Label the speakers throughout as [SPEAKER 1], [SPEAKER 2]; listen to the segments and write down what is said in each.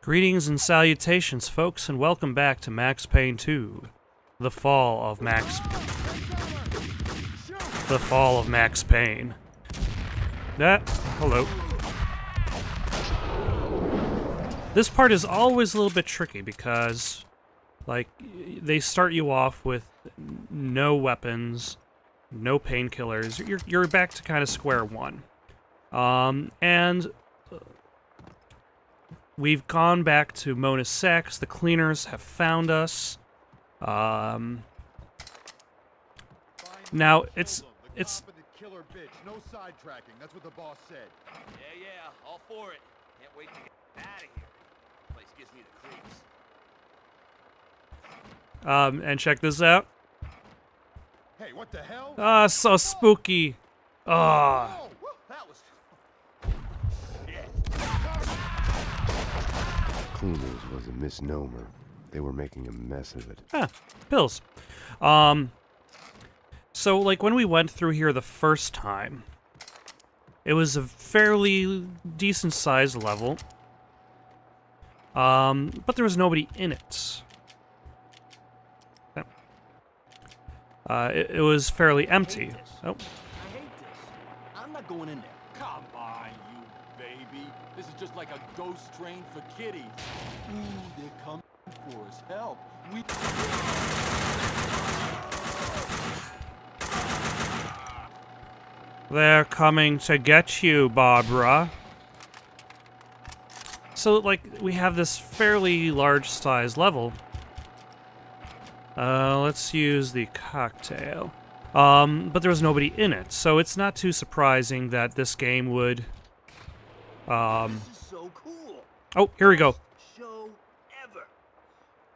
[SPEAKER 1] Greetings and salutations, folks, and welcome back to Max Payne 2. The Fall of Max Payne. Hello. This part is always a little bit tricky because, like, they start you off with no weapons, no painkillers. You're back to kind of square one. And we've gone back to Mona's sex. The cleaners have found us. Now it's
[SPEAKER 2] killer bitch. No sidetracking. That's what the boss said.
[SPEAKER 3] Yeah, all for it. Can't wait to get out of here. Place gives me the creeps.
[SPEAKER 1] And check this out.
[SPEAKER 2] Hey, what the hell?
[SPEAKER 1] Ah, so spooky. Ah.
[SPEAKER 2] Whoa, that was
[SPEAKER 4] Cleaners was a misnomer. They were making a mess of it.
[SPEAKER 1] Ah, pills. So, like, when we went through here the first time, it was a fairly decent-sized level. But there was nobody in it. It was fairly empty. Oh.
[SPEAKER 3] I hate this. I'm not going in there.
[SPEAKER 5] Come on, you baby. This is just like a ghost train for kiddies. Ooh, they're coming for us. Help.
[SPEAKER 1] They're coming to get you, Barbara. So, like, we have this fairly large-sized level. Let's use the cocktail. But there was nobody in it, so it's not too surprising that this game would,
[SPEAKER 3] This is so cool.
[SPEAKER 1] Oh, here we go.
[SPEAKER 3] Show ever.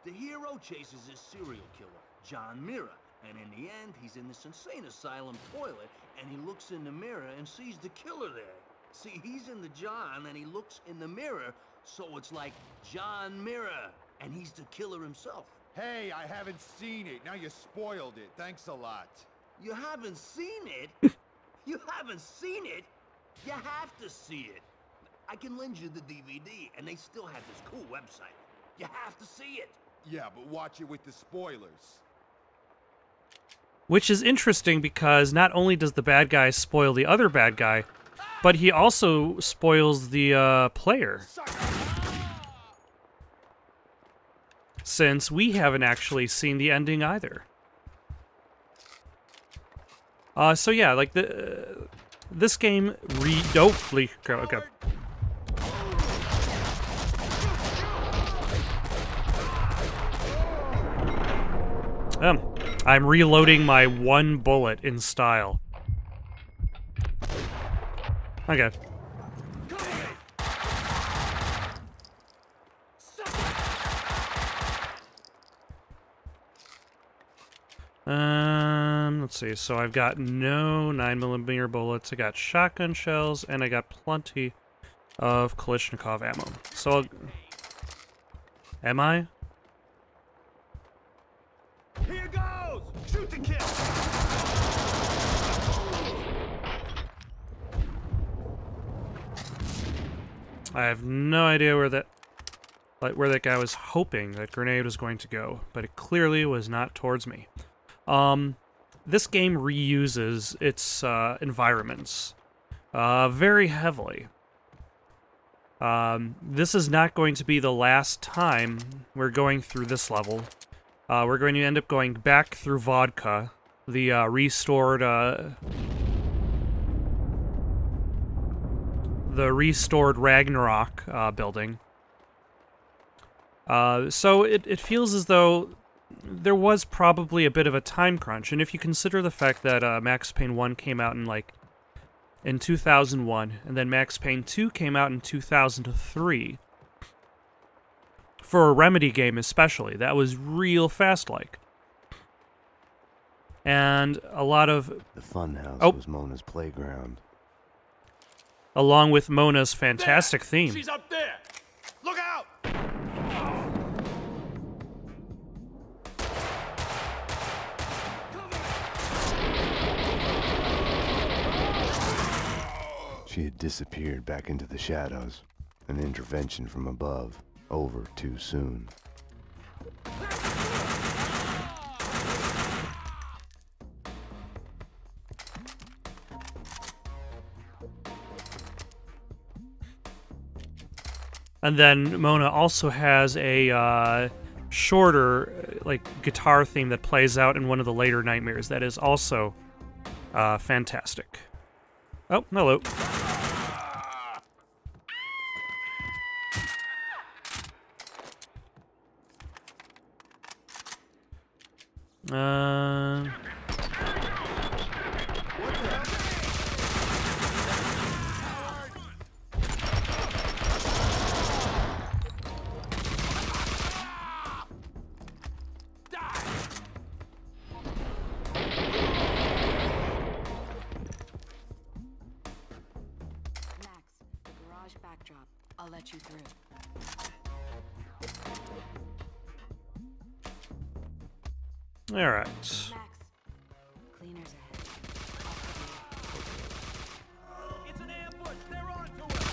[SPEAKER 3] The hero chases his serial killer, John Mira, and in the end, he's in this insane asylum toilet, and he looks in the mirror and sees the killer there. See, he's in the John, and he looks in the mirror, so it's like John Mira, and he's the killer himself.
[SPEAKER 2] Hey, I haven't seen it. Now you spoiled it. Thanks a lot.
[SPEAKER 3] You haven't seen it? You haven't seen it? You have to see it. I can lend you the DVD, and they still have this cool website. You have to see it.
[SPEAKER 2] Yeah, but watch it with the spoilers.
[SPEAKER 1] Which is interesting because not only does the bad guy spoil the other bad guy, but he also spoils the player. Since we haven't actually seen the ending either. So yeah, like this game okay. I'm reloading my one bullet in style. Okay. Let's see. So I've got no 9mm bullets. I got shotgun shells, and I got plenty of Kalashnikov ammo. So, am I?
[SPEAKER 3] Here goes! Shoot to kill!
[SPEAKER 1] I have no idea where that guy was hoping that grenade was going to go, but it clearly was not towards me. This game reuses its environments very heavily. This is not going to be the last time we're going through this level. We're going to end up going back through Vodka, the restored Ragnarok building. So it feels as though there was probably a bit of a time crunch, and if you consider the fact that Max Payne 1 came out in 2001, and then Max Payne 2 came out in 2003, for a Remedy game especially, that was real fast-like. And a lot of...
[SPEAKER 4] The Funhouse was Mona's playground.
[SPEAKER 1] Along with Mona's fantastic theme.
[SPEAKER 5] She's up there! Look out!
[SPEAKER 4] She had disappeared back into the shadows. An intervention from above. over too soon.
[SPEAKER 1] And then Mona also has a shorter, like, guitar theme that plays out in one of the later nightmares. That is also fantastic. Oh, hello.
[SPEAKER 6] Backdrop. I'll let you through.
[SPEAKER 1] All right.
[SPEAKER 6] Max, cleaners ahead.
[SPEAKER 3] It's an ambush. They're onto us.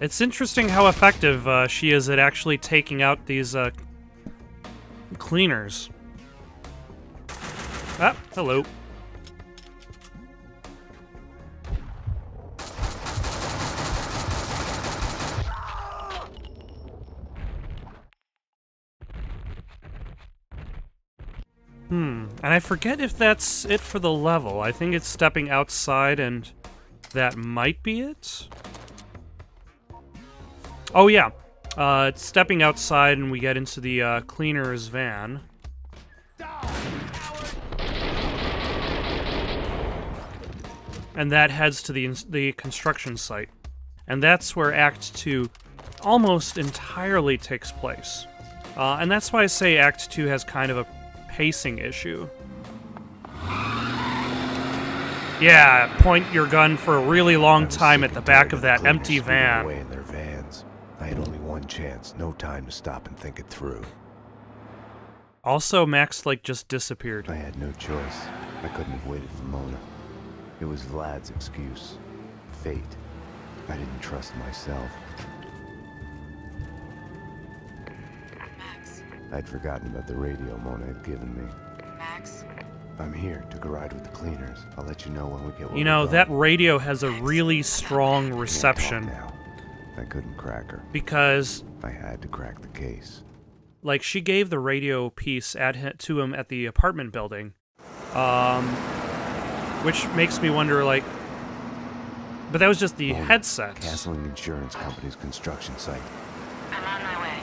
[SPEAKER 1] It's interesting how effective she is at actually taking out these cleaners. Ah, hello. And I forget if that's it for the level. I think it's stepping outside, and that might be it. Oh, yeah. It's stepping outside, and we get into the cleaner's van. And that heads to the construction site. And that's where Act 2 almost entirely takes place. And that's why I say Act 2 has kind of a pacing issue. Yeah, point your gun for a really long time at the back of that empty van.
[SPEAKER 4] Away in their vans. I had only one chance, no time to stop and think it through.
[SPEAKER 1] Also, Max, like, just disappeared.
[SPEAKER 4] I had no choice. I couldn't have waited for Mona. It was Vlad's excuse. Fate. I didn't trust myself.
[SPEAKER 6] Max.
[SPEAKER 4] I'd forgotten about the radio Mona had given me.
[SPEAKER 6] Max.
[SPEAKER 4] I'm here. Took a ride with the cleaners. I'll let you know when we get.
[SPEAKER 1] You know, that radio has a really strong reception.
[SPEAKER 4] Now. I couldn't crack her.
[SPEAKER 1] Because
[SPEAKER 4] I had to crack the case.
[SPEAKER 1] Like, she gave the radio piece to him at the apartment building. Which makes me wonder, like... But that was just the headset.
[SPEAKER 4] Castling Insurance Company's construction site.
[SPEAKER 6] I'm on my way.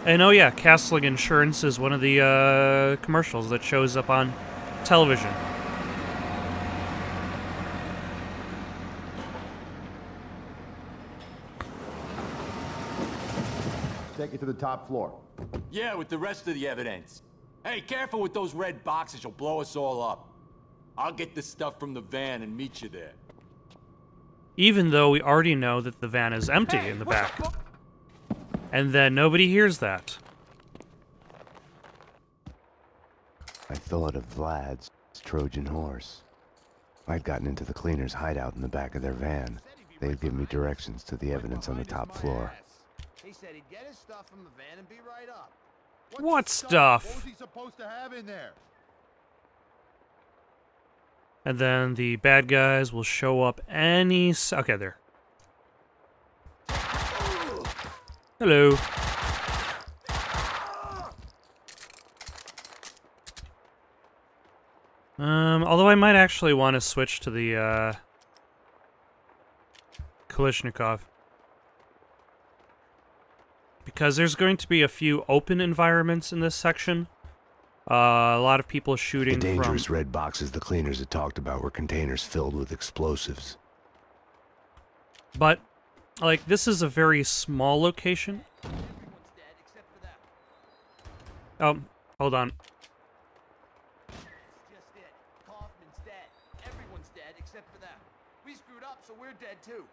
[SPEAKER 1] And oh yeah, Castling Insurance is one of the commercials that shows up on television.
[SPEAKER 2] Take it to the top floor.
[SPEAKER 5] Yeah, with the rest of the evidence. Hey, careful with those red boxes, you'll blow us all up. I'll get the stuff from the van and meet you there.
[SPEAKER 1] Even though we already know that the van is empty in the back. And then nobody hears that.
[SPEAKER 4] I thought of Vlad's Trojan horse. I'd gotten into the cleaners' hideout in the back of their van. They'd give me directions to the evidence on the top floor.
[SPEAKER 2] He said he'd get his stuff from the van and be right up.
[SPEAKER 1] What stuff?
[SPEAKER 2] What was he supposed to have in there?
[SPEAKER 1] And then the bad guys will show up any... Okay, there. Hello. Although I might actually want to switch to the, Kalashnikov. Because there's going to be a few open environments in this section. A lot of people shooting
[SPEAKER 4] The dangerous
[SPEAKER 1] from...
[SPEAKER 4] red boxes the cleaners had talked about were containers filled with explosives.
[SPEAKER 1] But, like, this is a very small location.
[SPEAKER 3] Everyone's dead except for them.
[SPEAKER 1] Oh, hold on.
[SPEAKER 3] That's just it. Kaufman's dead. Everyone's dead except for them. We screwed up, so we're dead too.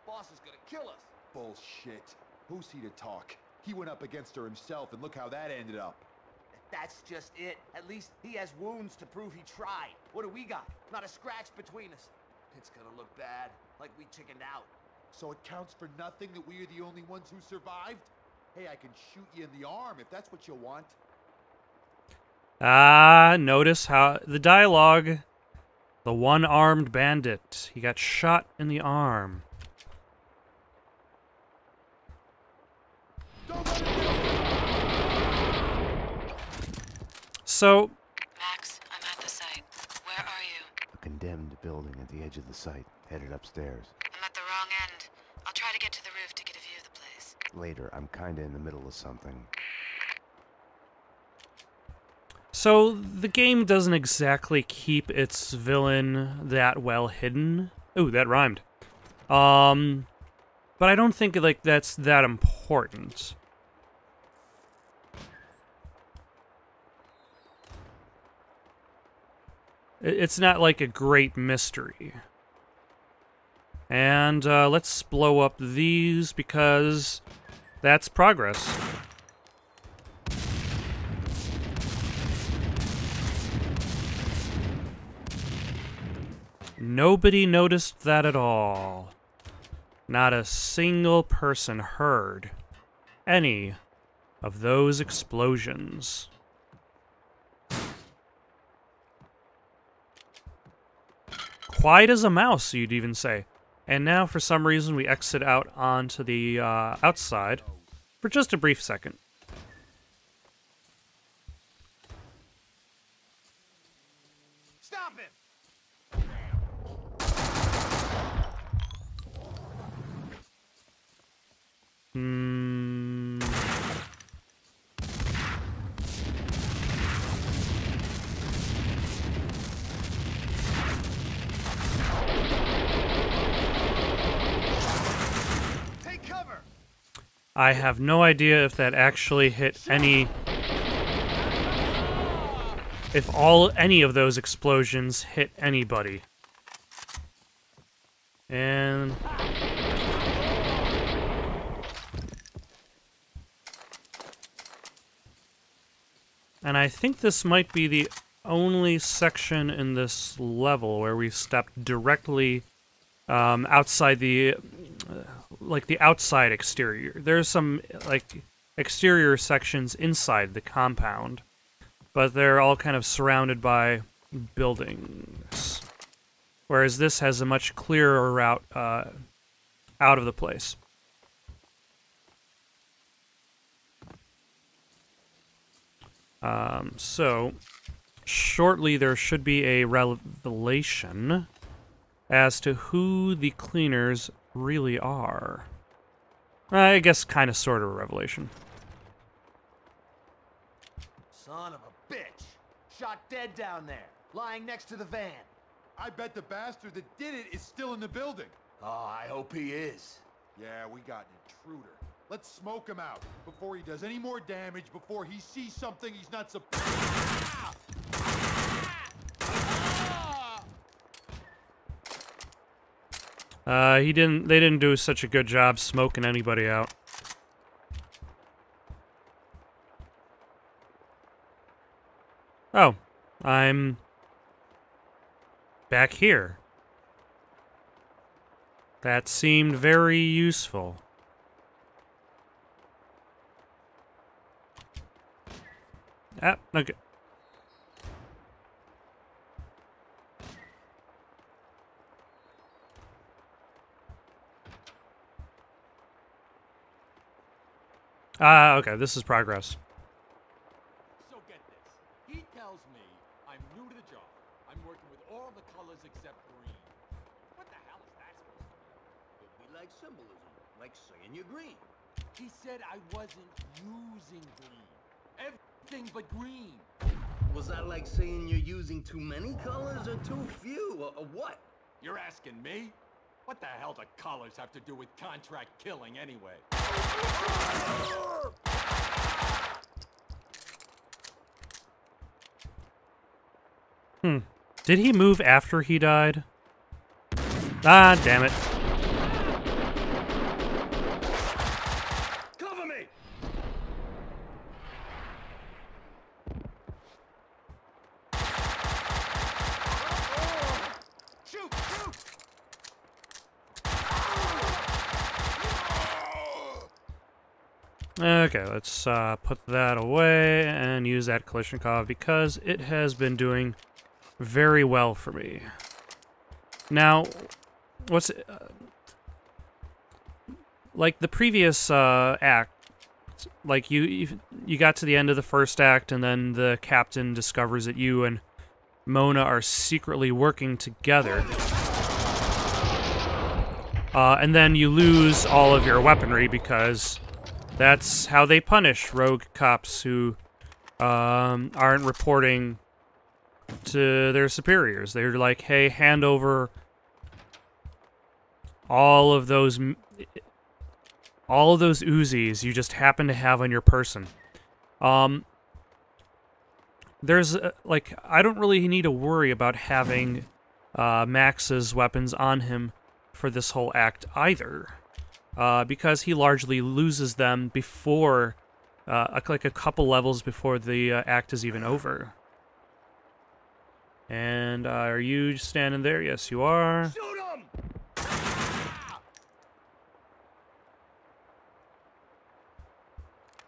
[SPEAKER 3] Boss is gonna kill us.
[SPEAKER 2] Bullshit. Who's he to talk? He went up against her himself, and look how that ended up.
[SPEAKER 3] That's just it. At least he has wounds to prove he tried. What do we got? Not a scratch between us. It's gonna look bad. Like we chickened out.
[SPEAKER 2] So it counts for nothing that we are the only ones who survived? Hey, I can shoot you in the arm if that's what you want.
[SPEAKER 1] Notice how the dialogue. The one-armed bandit. He got shot in the arm. So,
[SPEAKER 6] Max, I'm at the site. Where are you?
[SPEAKER 4] A condemned building at the edge of the site, headed upstairs.
[SPEAKER 6] I'm at the wrong end. I'll try to get to the roof to get a view of the place.
[SPEAKER 4] Later, I'm kinda in the middle of something.
[SPEAKER 1] So the game doesn't exactly keep its villain that well hidden. Ooh, that rhymed. But I don't think like that's that important. It's not like a great mystery. And let's blow up these because that's progress. Nobody noticed that at all. Not a single person heard any of those explosions. Quiet as a mouse, you'd even say. And now, for some reason, we exit out onto the outside for just a brief second.
[SPEAKER 3] Stop him!
[SPEAKER 2] Take cover!
[SPEAKER 1] I have no idea if that actually hit any... If any of those explosions hit anybody. And... And I think this might be the only section in this level where we stepped directly outside the, like the outside exterior. There's some like exterior sections inside the compound, but they're all kind of surrounded by buildings. Whereas this has a much clearer route out of the place. So, shortly there should be a revelation as to who the cleaners really are. I guess kind of sort of a revelation.
[SPEAKER 3] Son of a bitch! Shot dead down there, lying next to the van.
[SPEAKER 2] I bet the bastard that did it is still in the building.
[SPEAKER 3] Oh, I hope he is.
[SPEAKER 2] Yeah, we got an intruder. Let's smoke him out before he does any more damage, before he sees something he's not supposed
[SPEAKER 1] They didn't do such a good job smoking anybody out. Oh, I'm back here. That seemed very useful. Ah, okay. Okay, this is progress.
[SPEAKER 5] So get this. He tells me I'm new to the job. I'm working with all the colors except green. What the hell is that supposed to mean?
[SPEAKER 3] Could be like symbolism, like saying you're green.
[SPEAKER 5] He said I wasn't using green. Everything but green.
[SPEAKER 3] Was that like saying you're using too many colors or too few, or what?
[SPEAKER 5] You're asking me? What the hell do colors have to do with contract killing anyway?
[SPEAKER 1] Did he move after he died? Ah, damn it.
[SPEAKER 3] Cover me! Shoot! Shoot!
[SPEAKER 1] Okay, let's put that away and use that Kalashnikov because it has been doing very well for me. Now, what's... like the previous act, like you got to the end of the first act and then the captain discovers that you and Mona are secretly working together. And then you lose all of your weaponry because that's how they punish rogue cops who aren't reporting to their superiors. They're like, hey, hand over all of those Uzis you just happen to have on your person. There's, like, I don't really need to worry about having Max's weapons on him for this whole act either, because he largely loses them before, like a couple levels before the act is even over. And are you standing there? Yes, you are.
[SPEAKER 3] Shoot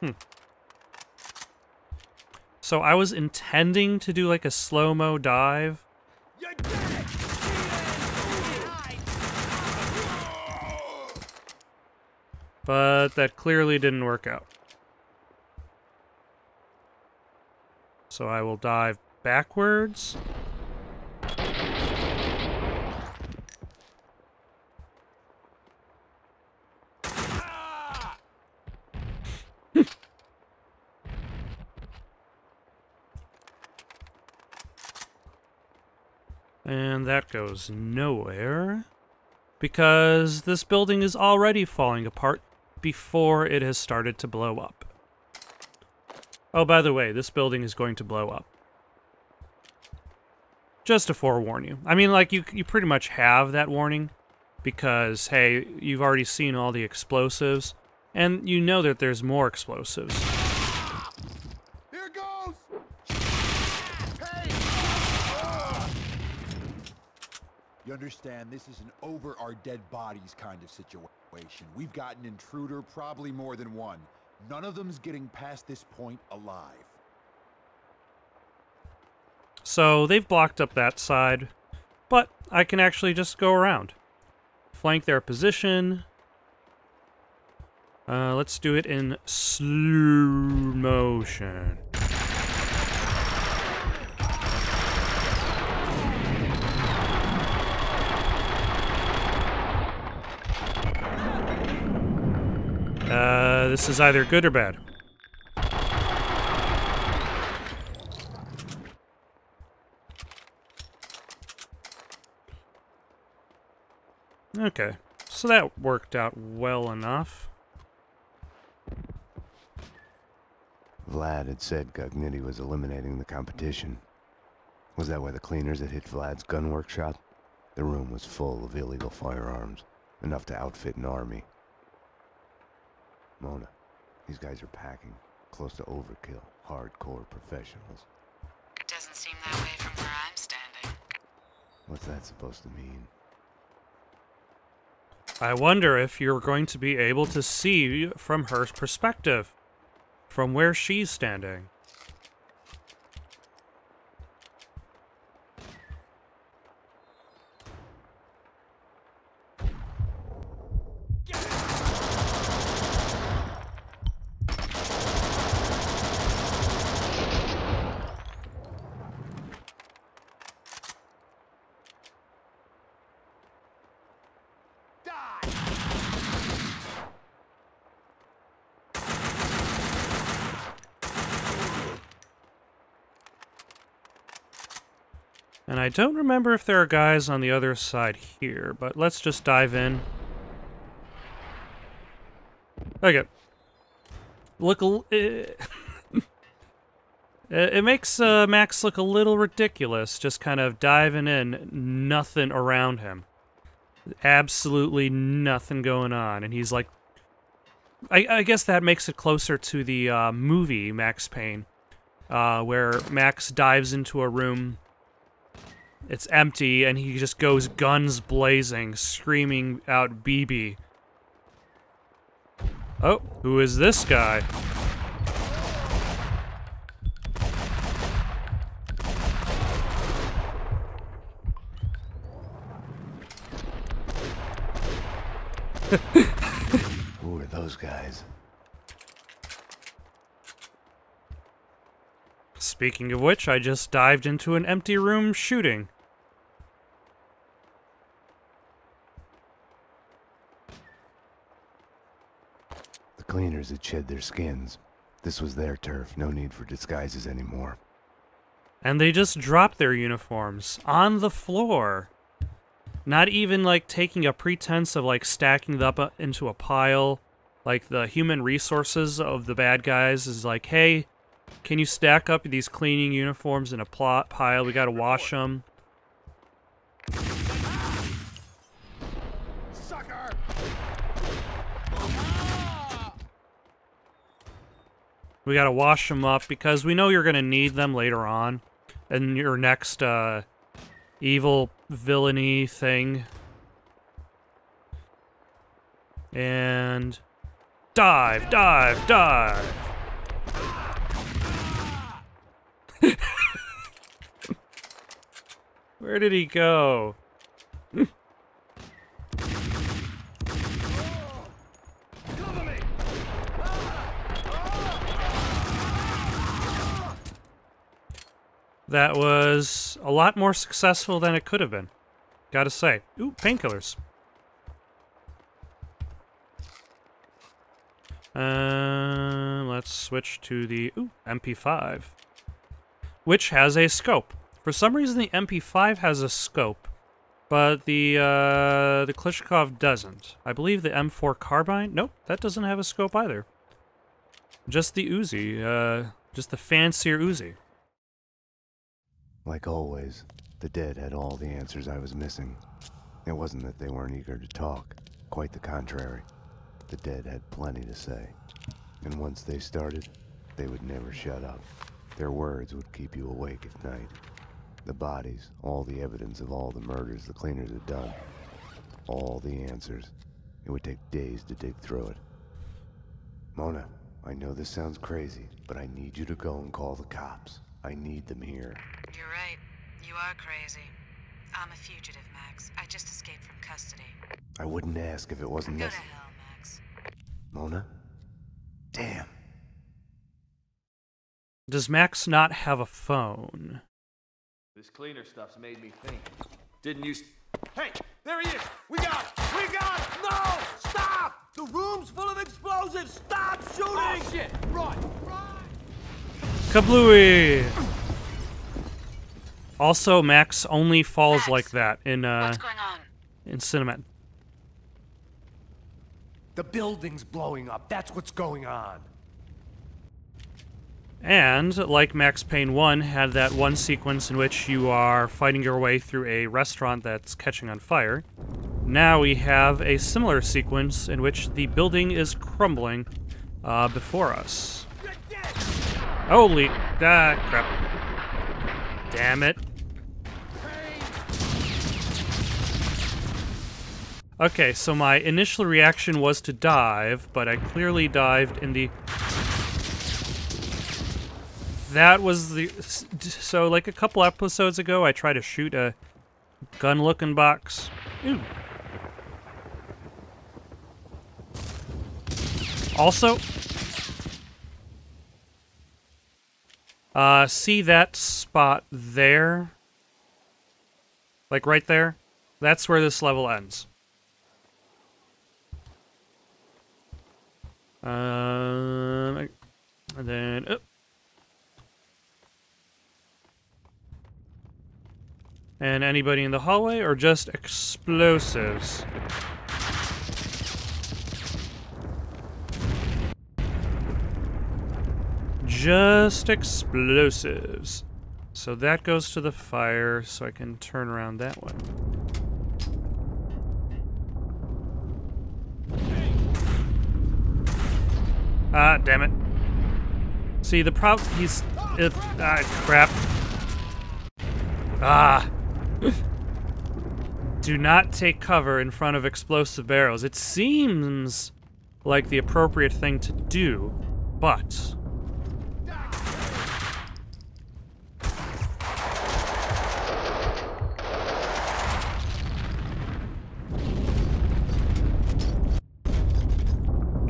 [SPEAKER 3] him!
[SPEAKER 1] So I was intending to do like a slow-mo dive.
[SPEAKER 3] You're dead!
[SPEAKER 1] But that clearly didn't work out. So I will dive backwards. And that goes nowhere, because this building is already falling apart before it has started to blow up. Oh, by the way, this building is going to blow up. Just to forewarn you. I mean, like, you pretty much have that warning, because, hey, you've already seen all the explosives, and you know that there's more explosives.
[SPEAKER 2] Here goes! Hey! You understand, this is an over our dead bodies kind of situation. We've got an intruder, probably more than one. None of them's getting past this point alive.
[SPEAKER 1] So they've blocked up that side, but I can actually just go around. Flank their position. Let's do it in slow motion. This is either good or bad. Okay, so that worked out well enough.
[SPEAKER 4] Vlad had said Gugnitti was eliminating the competition. Was that why the cleaners had hit Vlad's gun workshop? The room was full of illegal firearms, enough to outfit an army. Mona, these guys are packing, close to overkill, hardcore professionals.
[SPEAKER 6] It doesn't seem that way from where I'm standing.
[SPEAKER 4] What's that supposed to mean?
[SPEAKER 1] I wonder if you're going to be able to see from her perspective, from where she's standing. And I don't remember if there are guys on the other side here, but let's just dive in. Okay. It makes Max look a little ridiculous, just kind of diving in, nothing around him. Absolutely nothing going on, and he's like... I guess that makes it closer to the movie Max Payne, where Max dives into a room, it's empty, and he just goes guns blazing, screaming out BB. Oh, who is this guy?
[SPEAKER 4] Who are those guys?
[SPEAKER 1] Speaking of which, I just dived into an empty room shooting.
[SPEAKER 4] The cleaners had shed their skins. This was their turf, no need for disguises anymore.
[SPEAKER 1] And they just dropped their uniforms on the floor. Not even, like, taking a pretense of, like, stacking them up into a pile. Like, the human resources of the bad guys is like, hey, can you stack up these cleaning uniforms in a pile? We gotta wash them.
[SPEAKER 5] Sucker!
[SPEAKER 1] We gotta wash them up because we know you're gonna need them later on in your next, evil villainy thing. And dive, dive, dive. Where did he go? That was a lot more successful than it could have been. Gotta say. Ooh, painkillers. Let's switch to the MP5, which has a scope. For some reason, the MP5 has a scope, but the Klishkov doesn't. I believe the M4 carbine. Nope, that doesn't have a scope either. Just the Uzi. Just the fancier Uzi.
[SPEAKER 4] Like always, the dead had all the answers I was missing. It wasn't that they weren't eager to talk. Quite the contrary. The dead had plenty to say. And once they started, they would never shut up. Their words would keep you awake at night. The bodies, all the evidence of all the murders the cleaners had done. All the answers. It would take days to dig through it. Mona, I know this sounds crazy, but I need you to go and call the cops. I need them here.
[SPEAKER 6] You're right. You are crazy. I'm a fugitive, Max. I just escaped from custody.
[SPEAKER 4] I wouldn't ask if it wasn't
[SPEAKER 6] Go to
[SPEAKER 4] necessary.
[SPEAKER 6] hell, Max.
[SPEAKER 4] Mona? Damn.
[SPEAKER 1] Does Max not have a phone?
[SPEAKER 5] This cleaner stuff's made me think. Didn't you... Hey, there he is! We got it! We got it! No! Stop! The room's full of explosives! Stop shooting! Oh, shit! Run! Run!
[SPEAKER 1] Kablooey! Also, Max only falls
[SPEAKER 6] Max,
[SPEAKER 1] like that in
[SPEAKER 6] what's going on?
[SPEAKER 1] in cinema.
[SPEAKER 7] The building's blowing up. That's what's going on.
[SPEAKER 1] And, like Max Payne 1 had that one sequence in which you are fighting your way through a restaurant that's catching on fire, now we have a similar sequence in which the building is crumbling before us. Holy... crap. Damn it. Okay, so my initial reaction was to dive, but I clearly dived in the... That was the... So, like a couple episodes ago, I tried to shoot a gun-looking box. Ooh. Also... see that spot there? Like right there? That's where this level ends. And then... And anybody in the hallway, or just explosives? Just explosives. So that goes to the fire, so I can turn around that way. Ah, damn it. See, the problem... He's... crap. Ah! Do not take cover in front of explosive barrels. It seems like the appropriate thing to do, but...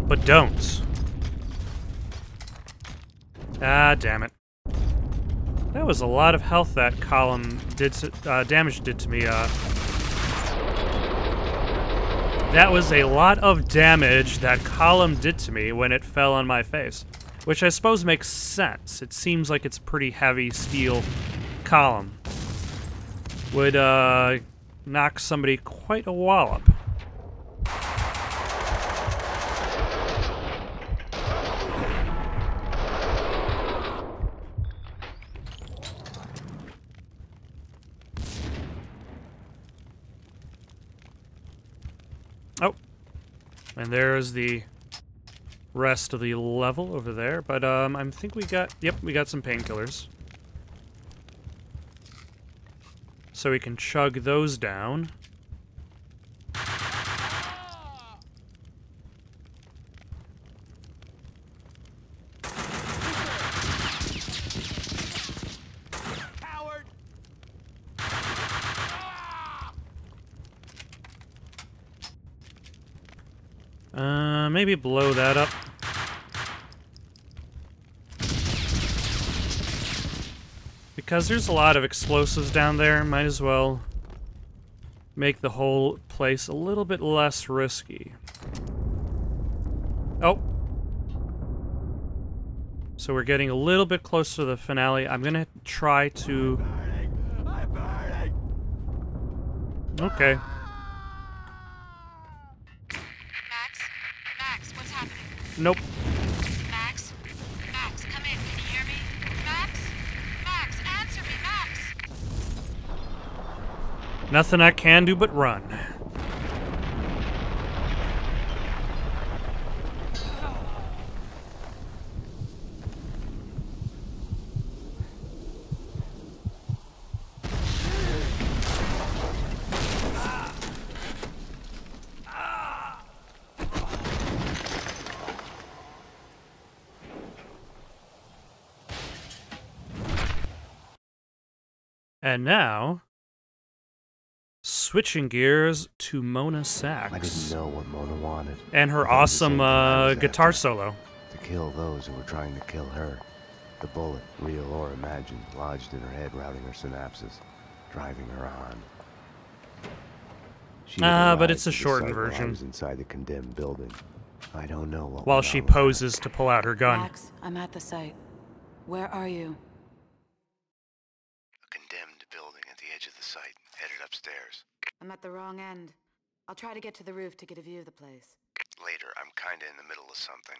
[SPEAKER 1] But don't. Ah, damn it. That was a lot of health that column did damage did to me. That was a lot of damage that column did to me when it fell on my face, which I suppose makes sense. It seems like it's a pretty heavy steel column. Would knock somebody quite a wallop. Oh, and there's the rest of the level over there. But I think we got, yep, we got some painkillers, so we can chug those down. Maybe blow that up. Because there's a lot of explosives down there, might as well make the whole place a little bit less risky. Oh. So we're getting a little bit closer to the finale. I'm gonna try to...
[SPEAKER 2] I'm burning!
[SPEAKER 1] Okay.
[SPEAKER 6] Max, what's happening?
[SPEAKER 1] Nope.
[SPEAKER 6] Max, come in. Can you hear me? Max, answer me, Max.
[SPEAKER 1] Nothing I can do but run. And now, switching gears to Mona Sachs.
[SPEAKER 4] I didn't know what Mona wanted.
[SPEAKER 1] And her awesome guitar solo.
[SPEAKER 4] To kill those who were trying to kill her. The bullet, real or imagined, lodged in her head, routing her synapses, driving her on.
[SPEAKER 1] But it's a shortened version.
[SPEAKER 4] I was inside the condemned building. I don't know what.
[SPEAKER 1] While she poses to pull out her gun.
[SPEAKER 6] Max, I'm at the site. Where are you?
[SPEAKER 4] A condemned building at the edge of the site, headed upstairs.
[SPEAKER 6] I'm at the wrong end. I'll try to get to the roof to get a view of the place.
[SPEAKER 4] Later, I'm kinda in the middle of something.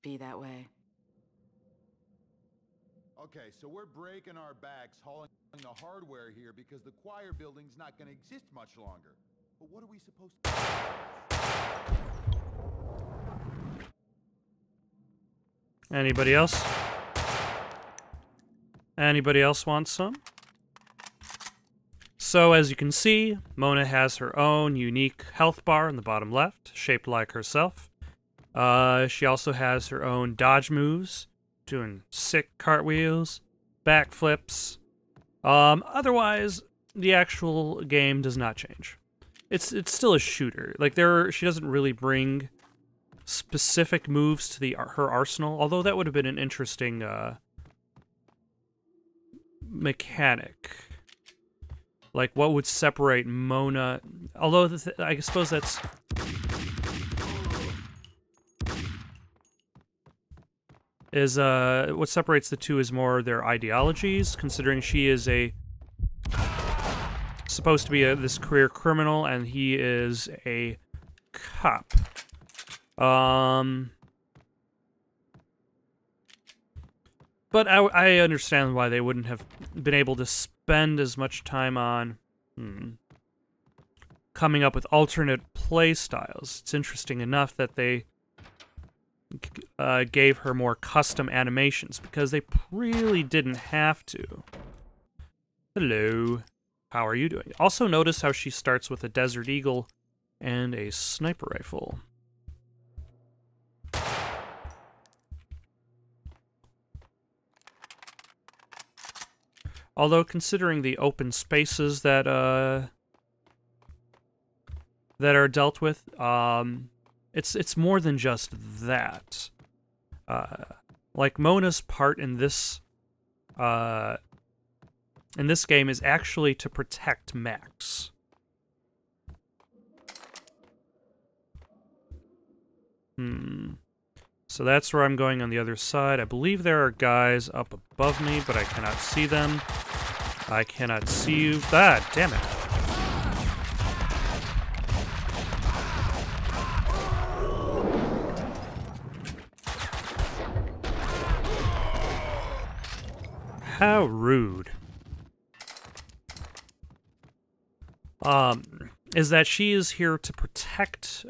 [SPEAKER 6] Be that way.
[SPEAKER 2] Okay, so we're breaking our backs hauling the hardware here because the choir building's not going to exist much longer. But what are we supposed to do?
[SPEAKER 1] Anybody else? Anybody else want some? So, as you can see, Mona has her own unique health bar in the bottom left, shaped like herself. She also has her own dodge moves, doing sick cartwheels, backflips. Otherwise, the actual game does not change. It's still a shooter. Like, she doesn't really bring specific moves to her arsenal, although that would have been an interesting mechanic. Like, what would separate Mona... Although, I suppose that's... what separates the two is more their ideologies, considering she is supposed to be this career criminal, and he is a cop. But I understand why they wouldn't have been able to spend as much time on coming up with alternate play styles. It's interesting enough that they gave her more custom animations, because they really didn't have to. Hello. How are you doing? Also notice how she starts with a Desert Eagle and a sniper rifle. Although, considering the open spaces that are dealt with, it's more than just that. Like Mona's part in this game is actually to protect Max. So that's where I'm going on the other side. I believe there are guys up above me, but I cannot see them. I cannot see you. Ah, damn it. How rude. Is that she is here to protect,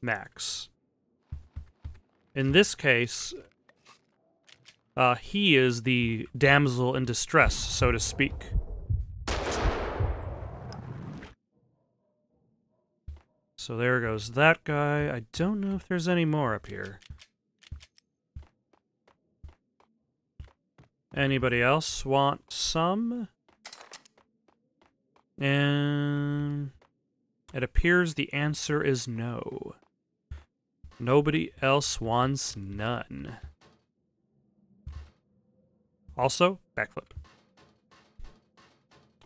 [SPEAKER 1] Max. In this case, he is the damsel in distress, so to speak. So there goes that guy. I don't know if there's any more up here. Anybody else want some? And it appears the answer is no. Nobody else wants none. Also, backflip.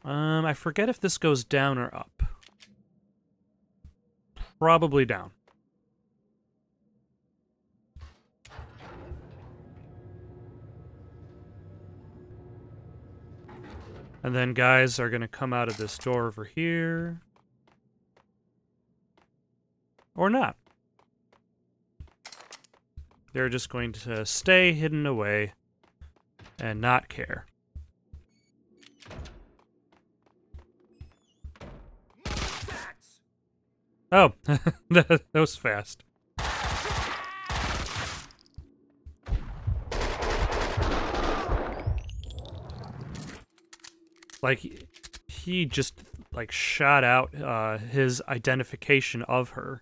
[SPEAKER 1] I forget if this goes down or up. Probably down. And then guys are gonna come out of this door over here. Or not. They're just going to stay hidden away and not care. Oh, that was fast. Like, he just, like, shot out his identification of her.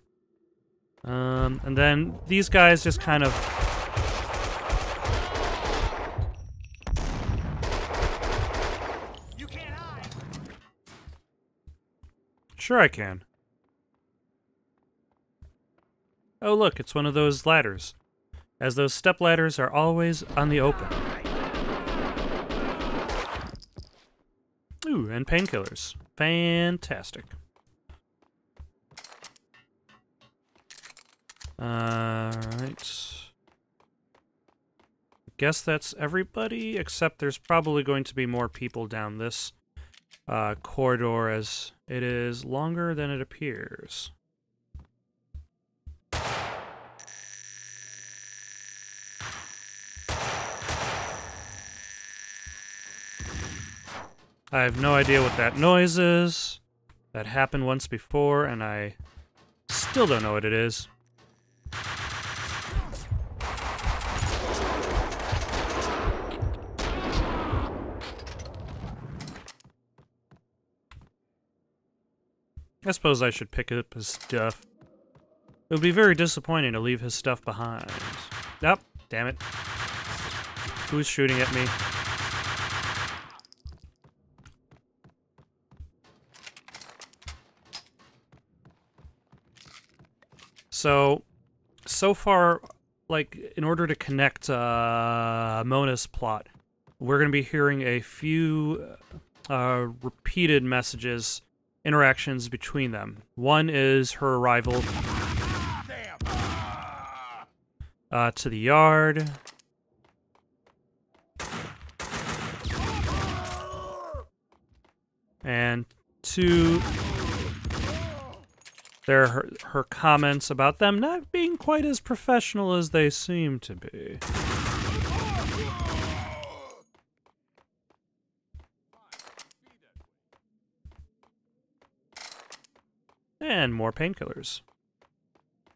[SPEAKER 1] And then these guys just kind of...
[SPEAKER 7] You can't hide.
[SPEAKER 1] Sure I can. Oh look, it's one of those ladders. As those step ladders are always on the open. Ooh, and painkillers. Fantastic. Alright. Guess that's everybody, except there's probably going to be more people down this corridor, as it is longer than it appears. I have no idea what that noise is. That happened once before, and I still don't know what it is. I suppose I should pick up his stuff. It would be very disappointing to leave his stuff behind. Nope, damn it. Who's shooting at me? So far, like, in order to connect Mona's plot, we're going to be hearing a few repeated messages, interactions between them. One is her arrival to the yard. And two... there are her comments about them not being quite as professional as they seem to be. And more painkillers.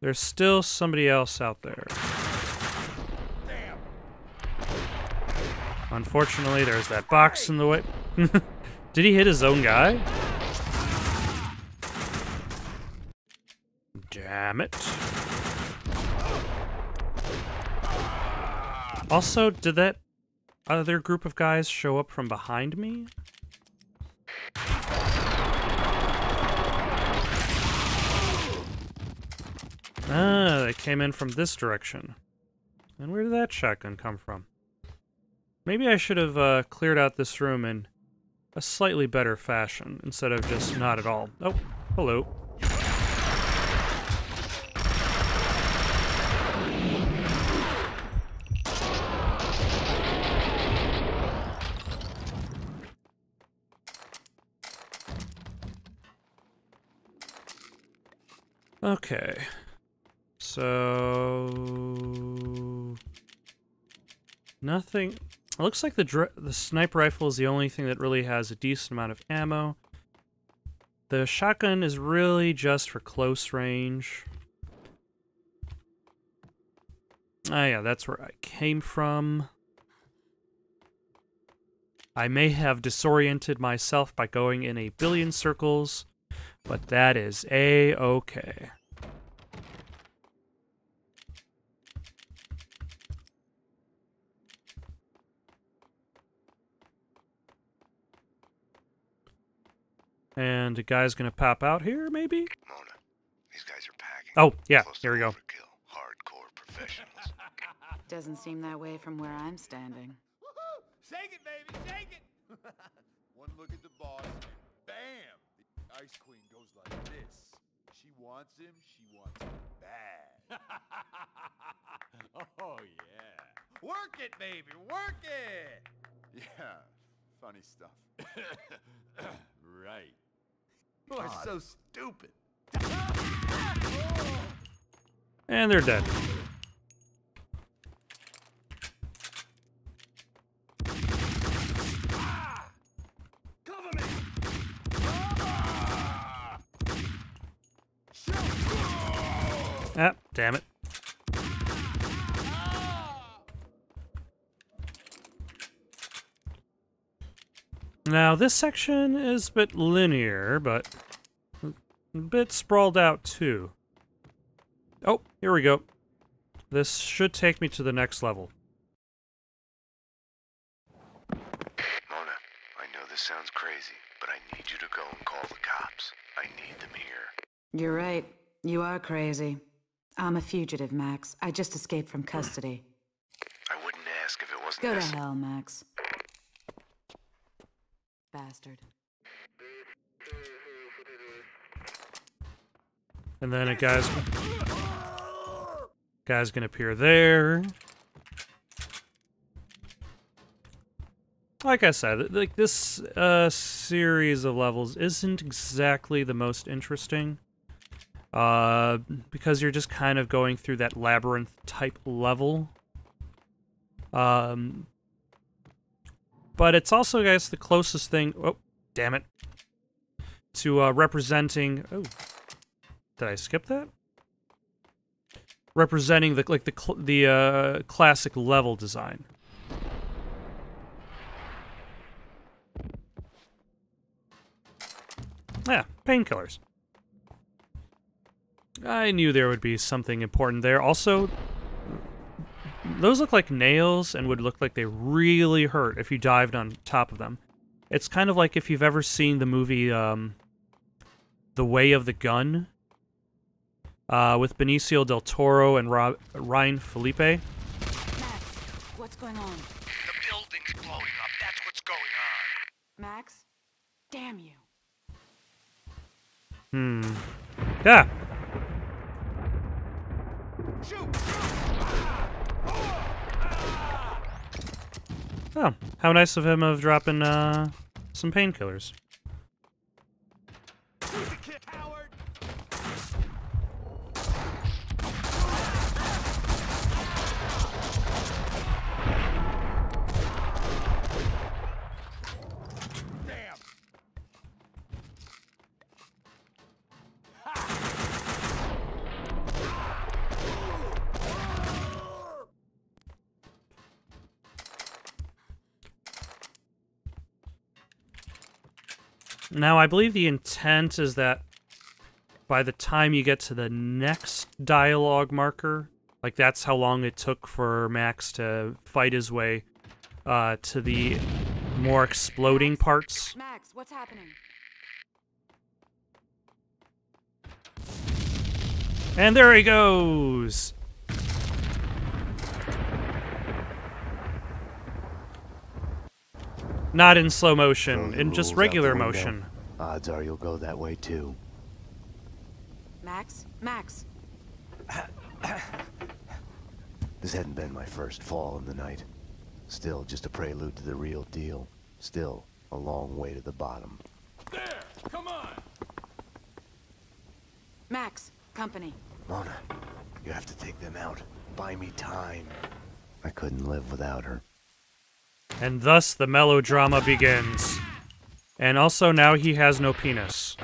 [SPEAKER 1] There's still somebody else out there. Unfortunately, there's that box in the way. Did he hit his own guy? Damn it. Also, did that... other group of guys show up from behind me? Ah, they came in from this direction. And where did that shotgun come from? Maybe I should have cleared out this room in a slightly better fashion, instead of just not at all. Oh, hello. Okay. So... nothing... It looks like the sniper rifle is the only thing that really has a decent amount of ammo. The shotgun is really just for close range. Ah, yeah, that's where I came from. I may have disoriented myself by going in a billion circles, but that is A-okay. And a guy's gonna pop out here, maybe?
[SPEAKER 4] Mona, these guys are packing.
[SPEAKER 1] Oh, yeah,
[SPEAKER 4] Close to
[SPEAKER 1] here we go.
[SPEAKER 4] overkill. Hardcore professionals.
[SPEAKER 6] Doesn't seem that way from where I'm standing.
[SPEAKER 2] Woohoo! Shake it, baby, shake it! One look at the boss, and bam! The Ice Queen goes like this. She wants him bad. Oh, yeah. Work it, baby, work it! Yeah, funny stuff. Right. You are so stupid.
[SPEAKER 1] And they're dead.
[SPEAKER 2] Cover me!
[SPEAKER 1] Ah, damn it. Now, this section is a bit linear, but a bit sprawled out, too. Oh, here we go. This should take me to the next level.
[SPEAKER 4] Mona, I know this sounds crazy, but I need you to go and call the cops. I need them here.
[SPEAKER 6] You're right. You are crazy. I'm a fugitive, Max. I just escaped from custody.
[SPEAKER 4] I wouldn't ask if it wasn't
[SPEAKER 6] Go to
[SPEAKER 4] this.
[SPEAKER 6] hell, Max. Bastard.
[SPEAKER 1] And then a guy's gonna appear there. Like I said, like this series of levels isn't exactly the most interesting. Because you're just kind of going through that labyrinth type level. But it's also, guys, the closest thing. Oh, damn it! To representing. Oh, did I skip that? Representing the classic level design. Yeah, painkillers. I knew there would be something important there. Also, those look like nails and would look like they really hurt if you dived on top of them. It's kind of like if you've ever seen the movie The Way of the Gun with Benicio del Toro and Ryan Felipe.
[SPEAKER 6] Max, what's going on?
[SPEAKER 7] The building's blowing up. That's what's going on.
[SPEAKER 6] Max? Damn you.
[SPEAKER 1] Yeah. Oh, how nice of him of dropping some painkillers. Now, I believe the intent is that by the time you get to the next dialogue marker, like that's how long it took for Max to fight his way to the more exploding parts.
[SPEAKER 6] Max, what's happening?
[SPEAKER 1] And there he goes! Not in slow motion,
[SPEAKER 4] Throw
[SPEAKER 1] in
[SPEAKER 4] the
[SPEAKER 1] just
[SPEAKER 4] rules out
[SPEAKER 1] regular
[SPEAKER 4] the window.
[SPEAKER 1] motion.
[SPEAKER 4] Odds are you'll go that way too.
[SPEAKER 6] Max? Max?
[SPEAKER 4] This hadn't been my first fall in the night. Still just a prelude to the real deal. Still a long way to the bottom.
[SPEAKER 5] There! Come on!
[SPEAKER 6] Max, company.
[SPEAKER 4] Mona, you have to take them out. Buy me time. I couldn't live without her.
[SPEAKER 1] And thus the melodrama begins. And also now he has no penis.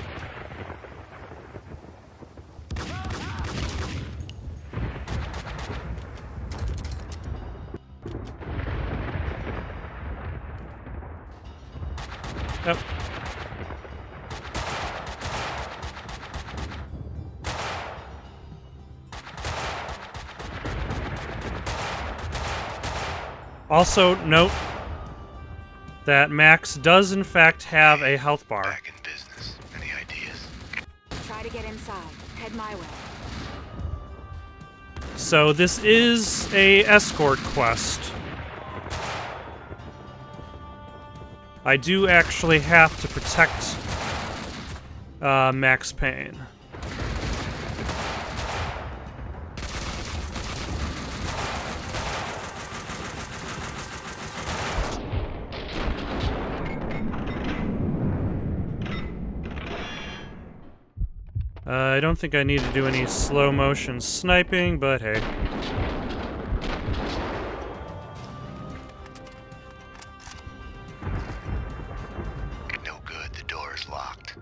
[SPEAKER 1] Yep. Also, note that Max does in fact have a health bar.
[SPEAKER 4] Back in business. Any ideas?
[SPEAKER 6] Try to get inside. Head my way.
[SPEAKER 1] So this is a escort quest. I do actually have to protect Max Payne. I don't think I need to do any slow motion sniping, but hey.
[SPEAKER 4] No good, the door is locked.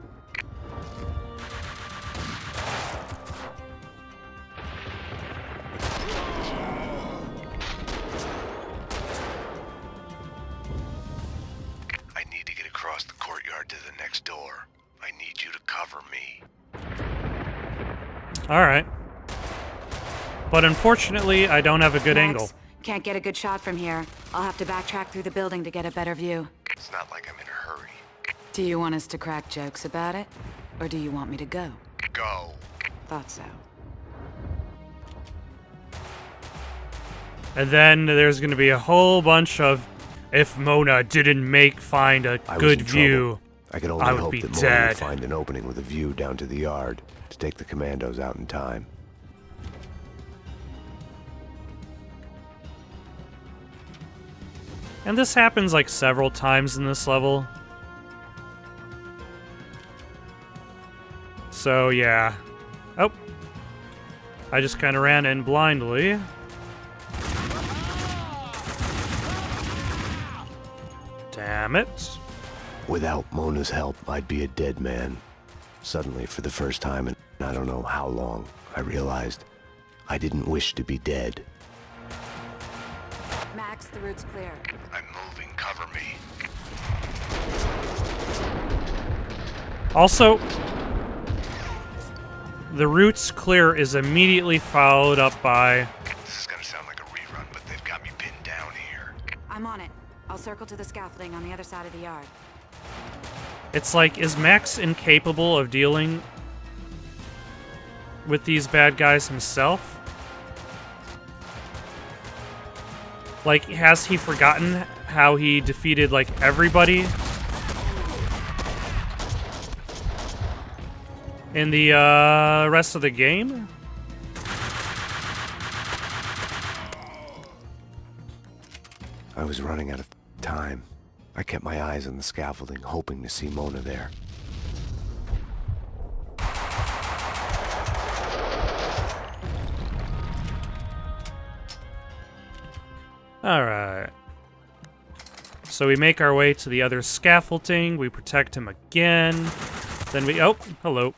[SPEAKER 4] I need to get across the courtyard to the next door. I need you to cover me.
[SPEAKER 1] Alright. But unfortunately, I don't have a good
[SPEAKER 6] Max,
[SPEAKER 1] angle.
[SPEAKER 6] can't get a good shot from here. I'll have to backtrack through the building to get a better view.
[SPEAKER 4] It's not like I'm in a hurry.
[SPEAKER 6] Do you want us to crack jokes about it? Or do you want me to go?
[SPEAKER 4] Go.
[SPEAKER 6] Thought so.
[SPEAKER 1] And then there's gonna be a whole bunch of, if Mona didn't find a
[SPEAKER 4] I was
[SPEAKER 1] good
[SPEAKER 4] in
[SPEAKER 1] view,
[SPEAKER 4] trouble. I could only
[SPEAKER 1] I would
[SPEAKER 4] hope
[SPEAKER 1] be
[SPEAKER 4] that Mona
[SPEAKER 1] dead.
[SPEAKER 4] would find an opening with a view down to the yard to take the commandos out in time.
[SPEAKER 1] And this happens like several times in this level. So yeah. Oh. I just kind of ran in blindly. Damn it.
[SPEAKER 4] Without Mona's help, I'd be a dead man. Suddenly, for the first time in I don't know how long, I realized I didn't wish to be dead.
[SPEAKER 6] Max, the route's clear.
[SPEAKER 4] I'm moving, cover me.
[SPEAKER 1] Also, the route's clear is immediately followed up by...
[SPEAKER 4] This is gonna sound like a rerun, but they've got me pinned down here.
[SPEAKER 6] I'm on it. I'll circle to the scaffolding on the other side of the yard.
[SPEAKER 1] It's like, is Max incapable of dealing with these bad guys himself? Like, has he forgotten how he defeated, like, everybody in the rest of the game?
[SPEAKER 4] I was running out of time. I kept my eyes on the scaffolding, hoping to see Mona there.
[SPEAKER 1] Alright. So we make our way to the other scaffolding, we protect him again, then we... Oh, hello.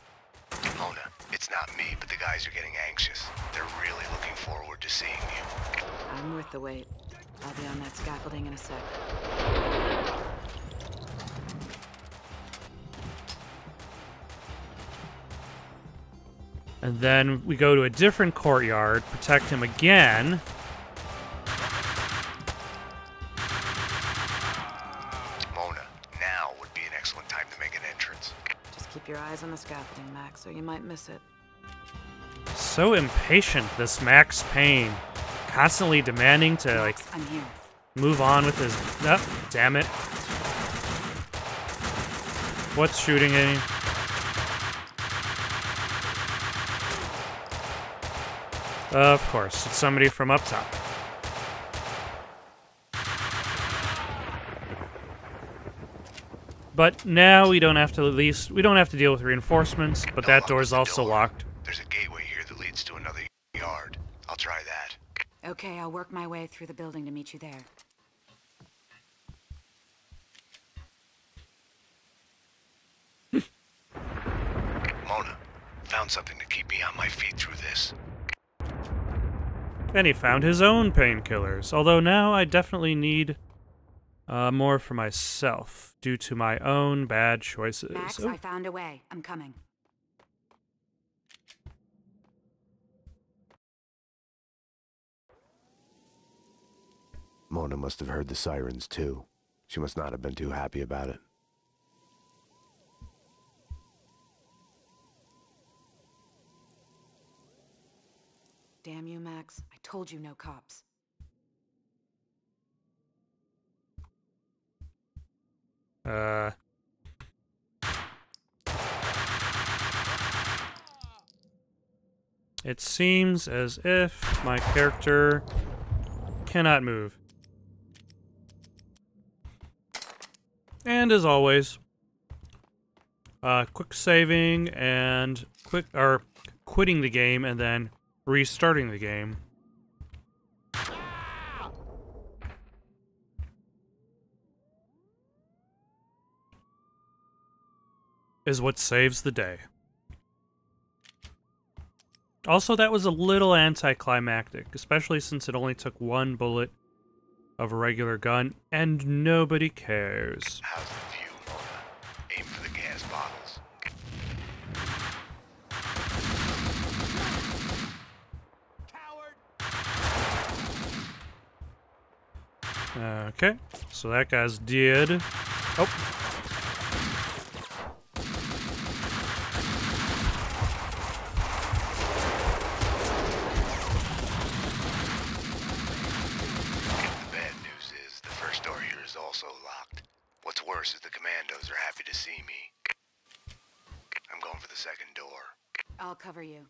[SPEAKER 4] Mona, it's not me, but the guys are getting anxious. They're really looking forward to seeing you.
[SPEAKER 6] I'm worth the wait. I'll be on that scaffolding in a sec.
[SPEAKER 1] And then we go to a different courtyard, protect him again.
[SPEAKER 8] Keep your eyes on the scaffolding, Max, or you might miss it.
[SPEAKER 1] So impatient, this Max Payne. Constantly demanding to, like,
[SPEAKER 8] Max, I'm here.
[SPEAKER 1] move on with his... Oh, damn it. What's shooting at him? Of course, it's somebody from up top. But now we don't have to deal with reinforcements, but that door's also locked.
[SPEAKER 4] There's a gateway here that leads to another yard. I'll try that.
[SPEAKER 8] Okay, I'll work my way through the building to meet you there.
[SPEAKER 4] Mona, found something to keep me on my feet through this.
[SPEAKER 1] And he found his own painkillers, although now I definitely need more for myself, due to my own bad choices.
[SPEAKER 8] Max,
[SPEAKER 1] Oh.
[SPEAKER 8] I found a way. I'm coming.
[SPEAKER 4] Mona must have heard the sirens too. She must not have been too happy about it.
[SPEAKER 8] Damn you, Max. I told you no cops.
[SPEAKER 1] It seems as if my character cannot move. And as always, quick saving and quitting the game and then restarting the game. Is what saves the day. Also, that was a little anticlimactic, especially since it only took one bullet of a regular gun, and nobody cares.
[SPEAKER 4] How's the view, Mona? Aim for the gas bottles.
[SPEAKER 1] Okay, so that guy's dead. Oh.
[SPEAKER 4] Worse is the commandos are happy to see me. I'm going for the second door.
[SPEAKER 8] I'll cover you.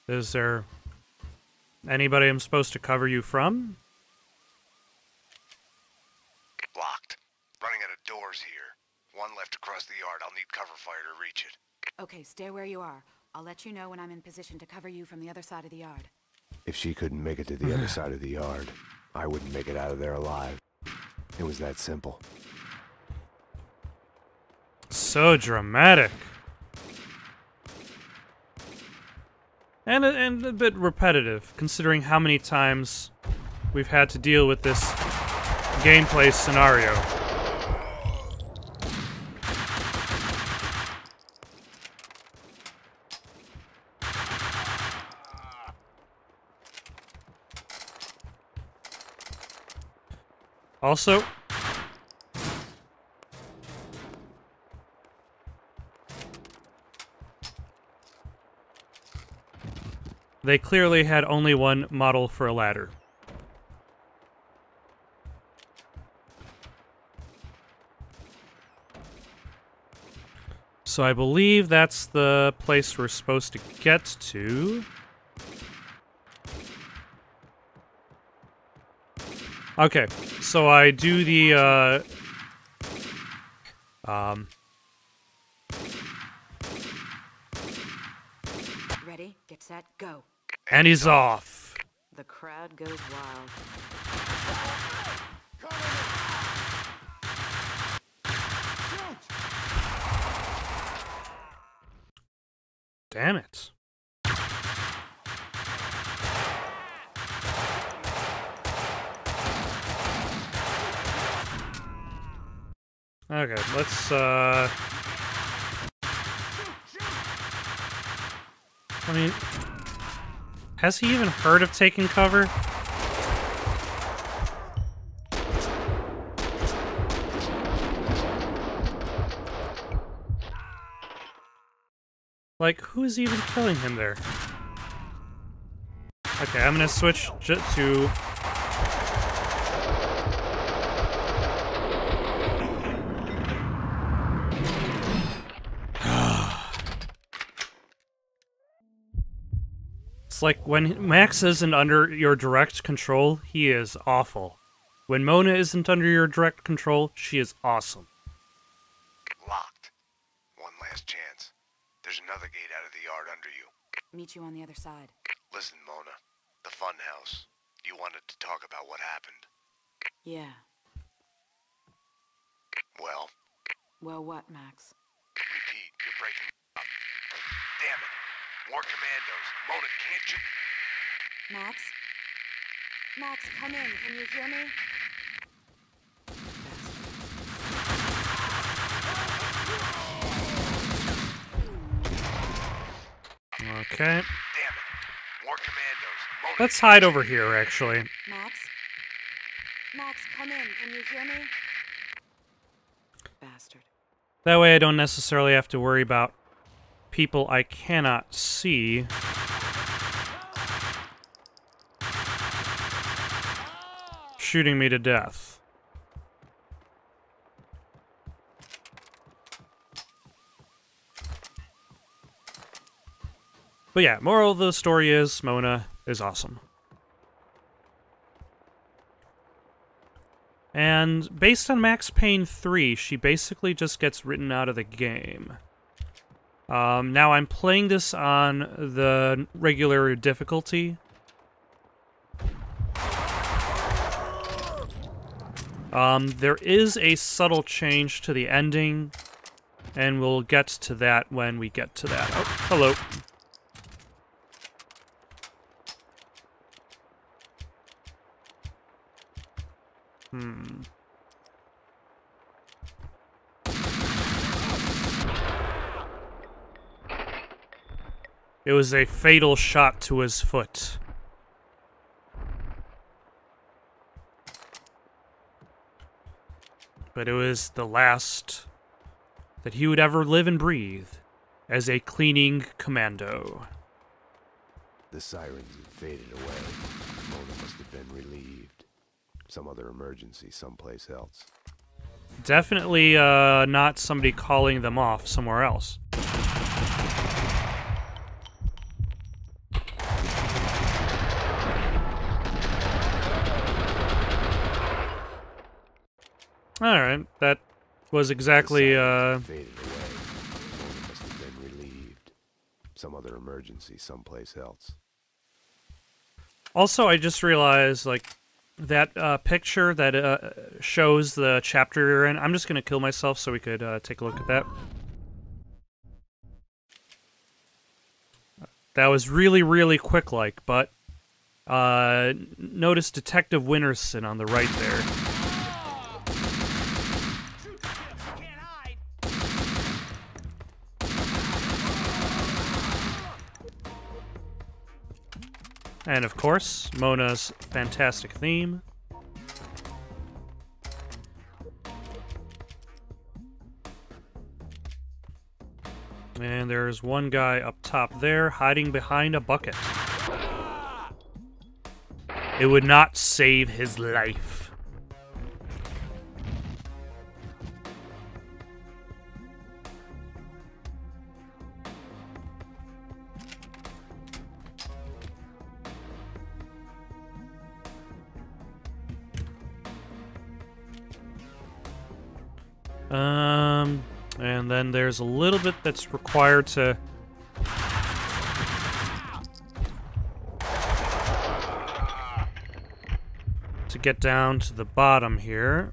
[SPEAKER 1] Is there anybody I'm supposed to cover you from?
[SPEAKER 4] Locked. Running out of doors here. One left across the yard. I'll need cover fire to reach it.
[SPEAKER 8] Okay, stay where you are. I'll let you know when I'm in position to cover you from the other side of the yard.
[SPEAKER 4] If she couldn't make it to the other side of the yard, I wouldn't make it out of there alive. It was that simple.
[SPEAKER 1] So dramatic. And a bit repetitive, considering how many times we've had to deal with this gameplay scenario. Also, they clearly had only one model for a ladder. So I believe that's the place we're supposed to get to. Okay, so I do the,
[SPEAKER 8] Ready, get set, go.
[SPEAKER 1] and he's off.
[SPEAKER 8] The crowd goes wild.
[SPEAKER 1] Damn it. Okay, let's, I mean, has he even heard of taking cover? Like, who's even killing him there? Okay, I'm gonna switch to... It's like when Max isn't under your direct control, he is awful. When Mona isn't under your direct control, she is awesome.
[SPEAKER 4] Locked. One last chance. There's another gate out of the yard under you.
[SPEAKER 8] Meet you on the other side.
[SPEAKER 4] Listen, Mona. The Funhouse. You wanted to talk about what happened.
[SPEAKER 8] Yeah.
[SPEAKER 4] Well?
[SPEAKER 8] Well, what, Max?
[SPEAKER 4] Repeat, you're breaking up. Damn it. More commandos. Mona, can't you...
[SPEAKER 8] Max? Max, come in. Can you hear me?
[SPEAKER 1] Okay.
[SPEAKER 4] Damn it. More commandos. Mona,
[SPEAKER 1] Let's hide over here, actually.
[SPEAKER 8] Max? Max, come in. Can you hear me? Bastard.
[SPEAKER 1] That way I don't necessarily have to worry about people I cannot see. Shooting me to death. But yeah, moral of the story is Mona is awesome. And based on Max Payne 3, she basically just gets written out of the game. Now I'm playing this on the regular difficulty. There is a subtle change to the ending, and we'll get to that when we get to that. Oh, hello. It was a fatal shot to his foot. But it was the last that he would ever live and breathe as a cleaning commando.
[SPEAKER 4] The sirens had faded away. Mona must have been relieved. Some other emergency someplace else.
[SPEAKER 1] Definitely not somebody calling them off somewhere else. Alright, that was exactly,
[SPEAKER 4] Faded away. Mona must have been relieved. Some other emergency someplace else.
[SPEAKER 1] Also, I just realized, like, that picture that shows the chapter you're in, I'm just gonna kill myself so we could take a look at that. That was really, really quick-like, but notice Detective Winterson on the right there. And of course, Mona's fantastic theme. And there's one guy up top there, hiding behind a bucket. It would not save his life. And then there's a little bit that's required to get down to the bottom here.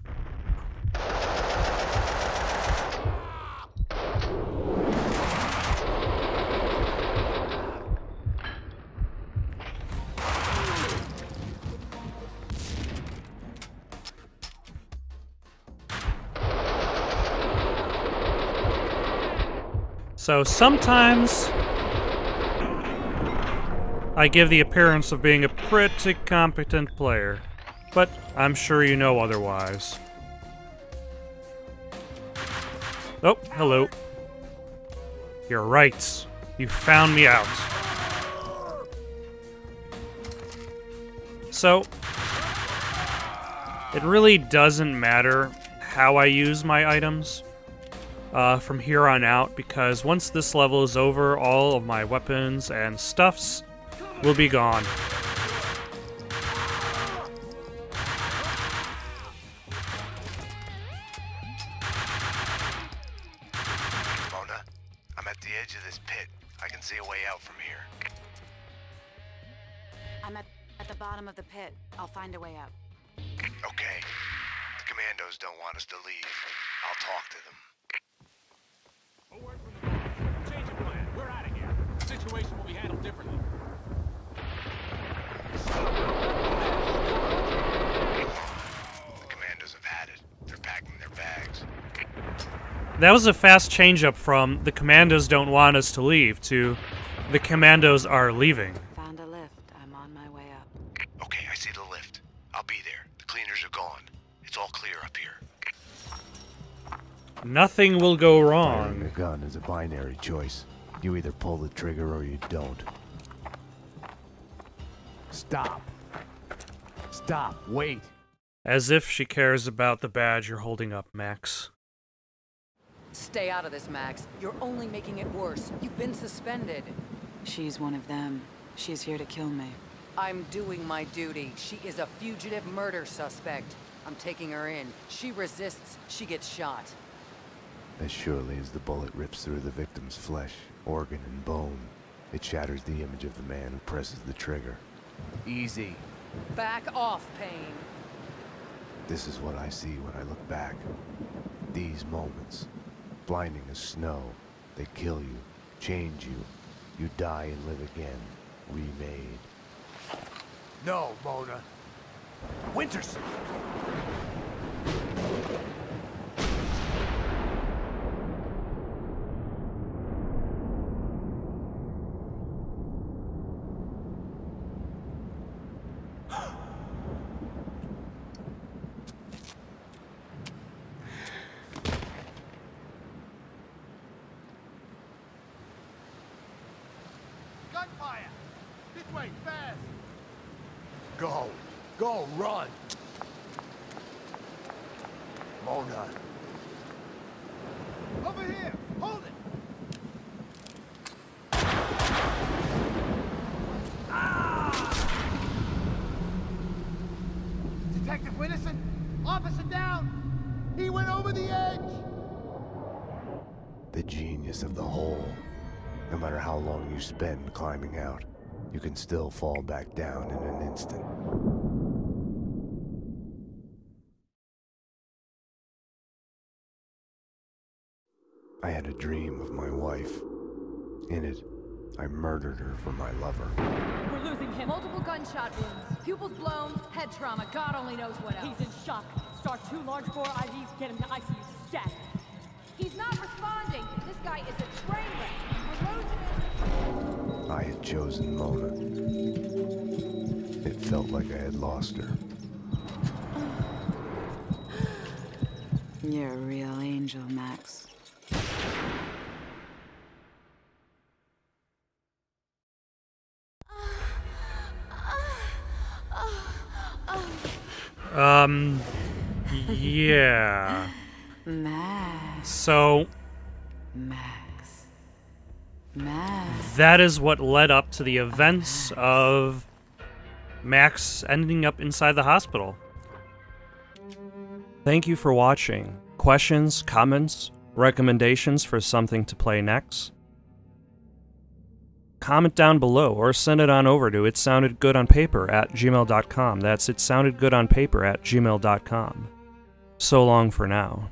[SPEAKER 1] So sometimes I give the appearance of being a pretty competent player, but I'm sure you know otherwise. Oh, hello. You're right. You found me out. So, it really doesn't matter how I use my items from here on out, because once this level is over, all of my weapons and stuffs will be gone.
[SPEAKER 4] Mona, I'm at the edge of this pit. I can see a way out from here.
[SPEAKER 8] I'm at the bottom of the pit. I'll find a way out.
[SPEAKER 4] Okay. The commandos don't want us to leave. I'll talk to them.
[SPEAKER 5] Change of plan. We're out of here. The situation will be handled differently.
[SPEAKER 4] The commandos have had it. They're packing their bags.
[SPEAKER 1] That was a fast change-up from the commandos don't want us to leave to the commandos are leaving.
[SPEAKER 8] Found a lift. I'm on my way up.
[SPEAKER 4] Okay, I see the lift. I'll be there. The cleaners are gone. It's all clear up here.
[SPEAKER 1] Nothing will go
[SPEAKER 4] Firing
[SPEAKER 1] wrong.
[SPEAKER 4] a gun is a binary choice. You either pull the trigger or you don't.
[SPEAKER 7] Stop. Stop. Wait.
[SPEAKER 1] As if she cares about the badge you're holding up, Max.
[SPEAKER 9] Stay out of this, Max. You're only making it worse. You've been suspended.
[SPEAKER 8] She's one of them. She's here to kill me.
[SPEAKER 9] I'm doing my duty. She is a fugitive murder suspect. I'm taking her in. She resists, she gets shot.
[SPEAKER 4] As surely as the bullet rips through the victim's flesh, organ, and bone, it shatters the image of the man who presses the trigger.
[SPEAKER 7] Easy.
[SPEAKER 9] Back off, Payne.
[SPEAKER 4] This is what I see when I look back. These moments. Blinding as snow. They kill you, change you. You die and live again. Remade.
[SPEAKER 7] No, Mona. Winters!
[SPEAKER 3] Gunfire! This way, fast!
[SPEAKER 7] Go. Go, run. Mona.
[SPEAKER 3] Over here! Hold it! Detective Winnison? Officer down! He went over the edge!
[SPEAKER 4] The genius of the hole. No matter how long you spend climbing out, you can still fall back down in an instant. I had a dream of my wife. In it, I murdered her for my lover.
[SPEAKER 10] We're losing him. Multiple gunshot wounds. Pupils blown, head trauma, God only knows what else. He's in shock. Start 2 large bore IVs, get him to ICU stat. He's not responding. This guy is a train wreck. We're losing him.
[SPEAKER 4] I had chosen Mona. It felt like I had lost her.
[SPEAKER 8] You're a real angel, Max.
[SPEAKER 1] Yeah.
[SPEAKER 8] Max.
[SPEAKER 1] So,
[SPEAKER 8] Max. Max.
[SPEAKER 1] that is what led up to the events of Max ending up inside the hospital. Thank you for watching. Questions, comments, recommendations for something to play next? Comment down below or send it on over to itsoundedgoodonpaper@gmail.com. That's itsoundedgoodonpaper@gmail.com. So long for now.